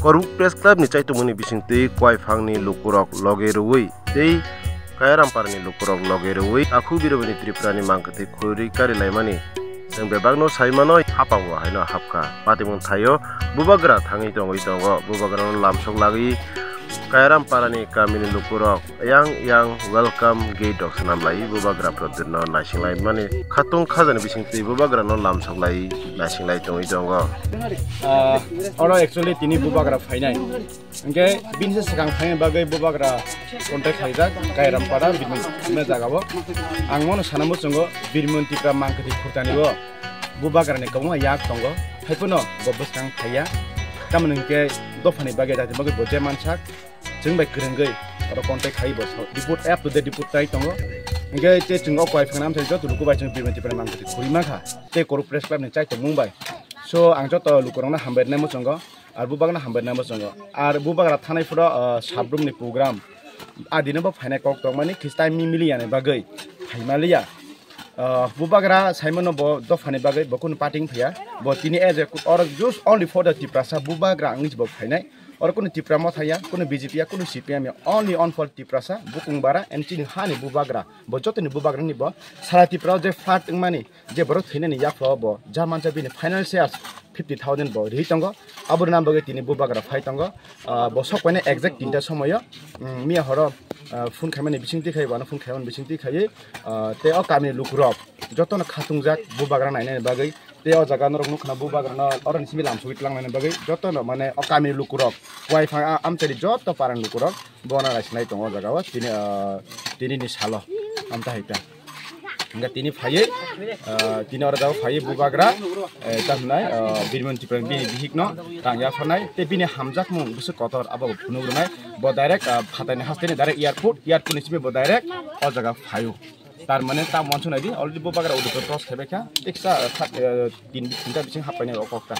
Koruk Press Club ni chaitumuni bisingtui kwai phangni lukurok logerui tei Kayarampar ni lukurok logerui aku birobani Tripurani mangkati khuri kari laimani जों बेबागनो साइमानो हापांगो हायनो हापका पातिमन थायो बुबाग्रा थाङै tongo bubagrano lamsok lagi Kayarampara kamini lukurok yang welcome gate dok sanam lai bubagra produrno nasinglai mani khatung khajani bisingti bubagrano lamsok lai nasinglai tongo oro actually tini bubagra phainai engke binse sakang phainai bagai bubagra kontak khaijak Kayarampara birmon jagao angmono sanamo songo birmon tipra mangkati khurtani bo bubagra ni kamo yak tongo haipono bobos kang phaya tamon engke dofani bagai jati bagai boje mansak जों बाय गोरोंगै आरो contact खाइबो report app to the report ताइ तंगो इंगे ते जों अकवाय फनाम थाइ जत लुकुबाय जों बिरमन्ति परे मांगति खुरिमाखा ते कोरु प्रेस क्लब नि चाइ त मुंबाय सो आं जत लुकुरंना हामबायनाय मचंगो आरो बुबागना हामबायनाय मचंगो आरो बुबागरा थानायफोरा साब्रुमनि प्रग्राम आदिनोबो फायनाय कक तक माने खिस्ताय मिलियाने बागै फाइमालिया बुबागरा साइमनो बो दफानि बागै बकुन पाटिं फैया बो तिनि एज और just only for the Tiprasa Bubagra आंनि बो फायनाय और कुन तिप्रा मथाया कुन बीजेपी या कुन सीपीएम या ओनली ऑन फॉर तिप्रासा बुकुंग बारा एंटिन हानि बुबाग्रा बजतनि बुबाग्रा नि ब सारा तिप्रा जे फ्लैट माने जे बरो थैने नि या फ्लो ब जा मानसा बिनि फाइनल शेयर्स 50,000 ब रि तंग अबुर नाम बगे तिनि बुबाग्रा फाइ तंग ब सकने एक्जेक्ट तिनटा समय मिया हर फुन खामानि बिसिंति खाइ बानो फुन खायन बिसिंति खाइ ते अ कामनि लुकुरब जतन खातुंग जाक बुबाग्रा नायने बागै ते अ जागा नरक नुखना बुबाग्रा अरन सिमि लामसुगित लांनाने बागै जतन माने अ कामनि लुकुरब वाइफाइ आमचेरि जत पारान लुकुरब बना रासिनाय दङ जागाव तिनि नि सालो आमता हैता इंगा तिनि फायै तिनि अर जाव फायै बुबाग्रा तामनाय बिरमन्ति प्रेम बिनि बिहिकनो तांया फनाय ते बिनि हामजाक मुं गुसु कतर आबो फुनुग्रनाय ब डाइरेक्ट फातानि हास्तेनि डाइरेक्ट एयारपोर्ट नि सिमे ब डाइरेक्ट अ जागा फायो तार माने ता मनसुनायदि अलरेडी बुबाग्रा उदुक क्रस खेबेखा टेक्सा 3 बिसिं हापायनाय अकक्ता